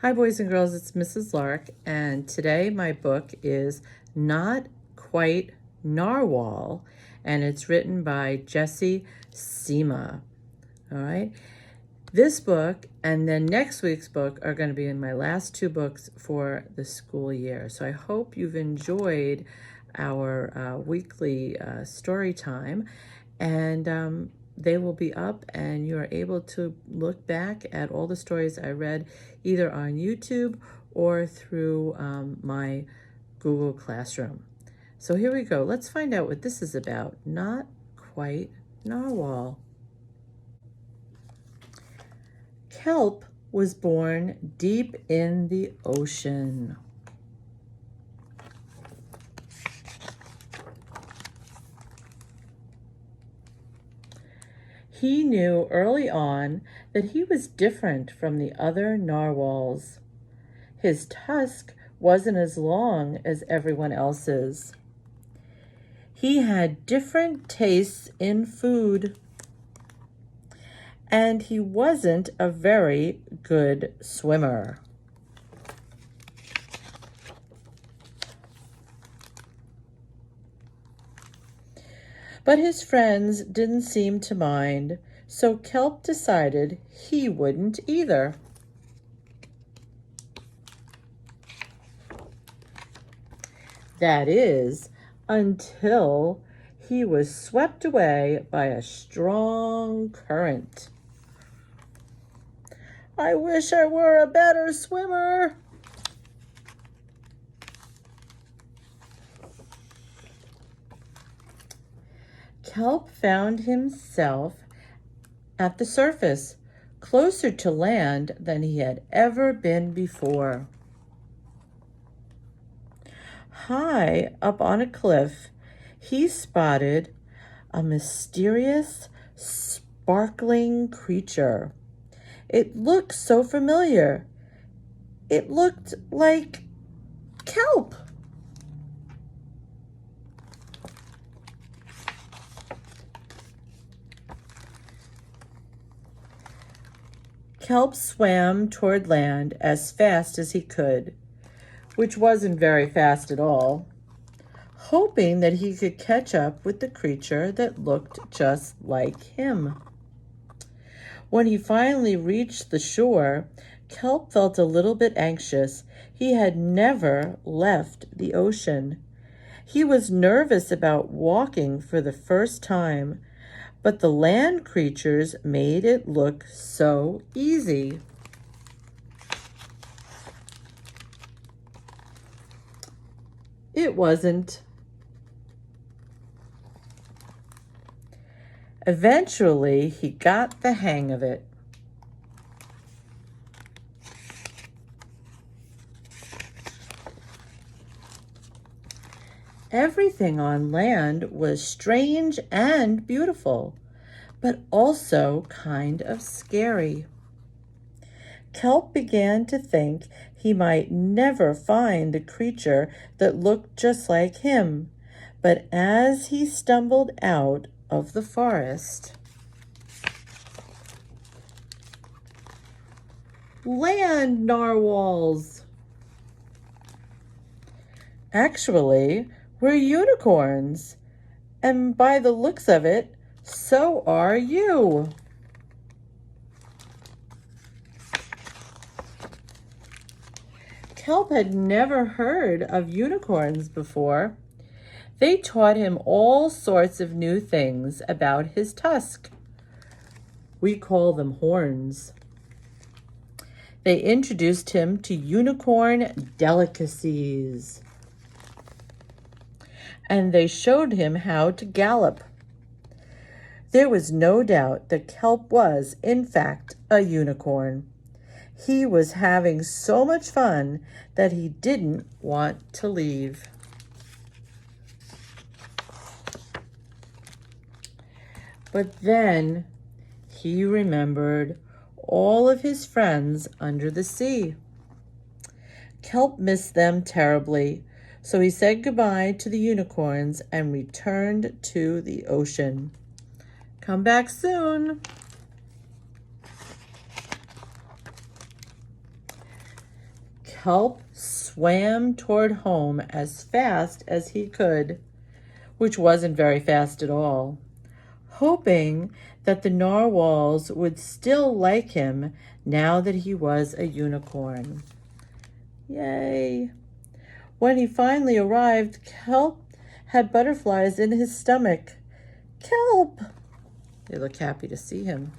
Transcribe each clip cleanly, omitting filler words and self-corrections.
Hi, boys and girls, it's Mrs. Lark, and today my book is Not Quite Narwhal, and it's written by Jessie Seema. All right. This book and then next week's book are going to be in my last two books for the school year. So I hope you've enjoyed our weekly story time, and they will be up and you are able to look back at all the stories I read either on YouTube or through my Google Classroom. So here we go. Let's find out what this is about. Not Quite Narwhal. Kelp was born deep in the ocean. He knew early on that he was different from the other narwhals. His tusk wasn't as long as everyone else's. He had different tastes in food. And he wasn't a very good swimmer. But his friends didn't seem to mind, so Kelp decided he wouldn't either. That is, until he was swept away by a strong current. I wish I were a better swimmer. Kelp found himself at the surface, closer to land than he had ever been before. High up on a cliff, he spotted a mysterious, sparkling creature. It looked so familiar. It looked like kelp. Kelp swam toward land as fast as he could, which wasn't very fast at all, hoping that he could catch up with the creature that looked just like him. When he finally reached the shore, Kelp felt a little bit anxious. He had never left the ocean. He was nervous about walking for the first time, but the land creatures made it look so easy. It wasn't. Eventually, he got the hang of it. Everything on land was strange and beautiful, but also kind of scary. Kelp began to think he might never find a creature that looked just like him, but as he stumbled out of the forest, land narwhals! Actually, we're unicorns, and by the looks of it, so are you. Kelp had never heard of unicorns before. They taught him all sorts of new things about his tusk. We call them horns. They introduced him to unicorn delicacies. And they showed him how to gallop. There was no doubt that Kelp was, in fact, a unicorn. He was having so much fun that he didn't want to leave. But then he remembered all of his friends under the sea. Kelp missed them terribly, so he said goodbye to the unicorns and returned to the ocean. Come back soon. Kelp swam toward home as fast as he could, which wasn't very fast at all, hoping that the narwhals would still like him now that he was a unicorn. Yay! When he finally arrived, Kelp had butterflies in his stomach. Kelp! They look happy to see him.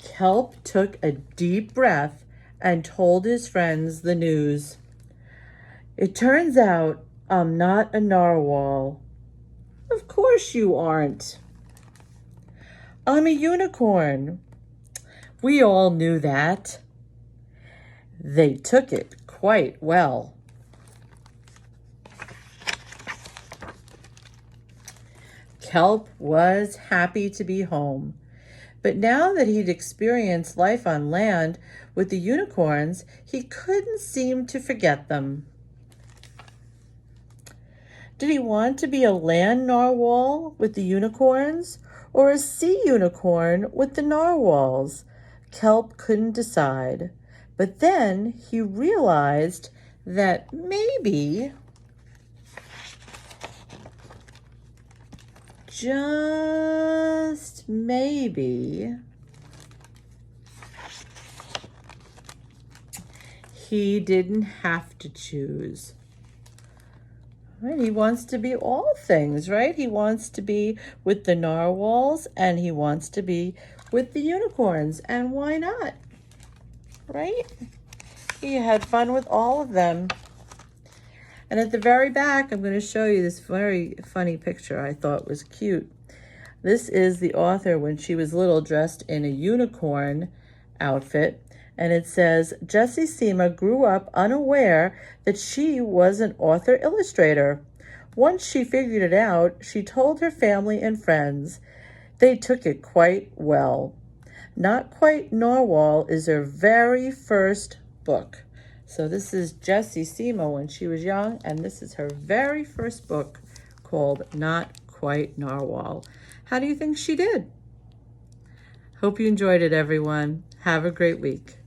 Kelp took a deep breath and told his friends the news. It turns out I'm not a narwhal. Of course you aren't. I'm a unicorn. We all knew that. They took it quite well. Kelp was happy to be home. But now that he'd experienced life on land with the unicorns, he couldn't seem to forget them. Did he want to be a land narwhal with the unicorns or a sea unicorn with the narwhals? Kelp couldn't decide. But then he realized that maybe, just maybe, he didn't have to choose. Right? He wants to be all things, right? He wants to be with the narwhals and he wants to be with the unicorns. And why not? Right? He had fun with all of them. And at the very back, I'm going to show you this very funny picture I thought was cute. This is the author when she was little, dressed in a unicorn outfit. And it says, Jessie Seema grew up unaware that she was an author-illustrator. Once she figured it out, she told her family and friends. They took it quite well. Not Quite Narwhal is her very first book. So this is Jessie Seema when she was young, and this is her very first book called Not Quite Narwhal. How do you think she did? Hope you enjoyed it, everyone. Have a great week.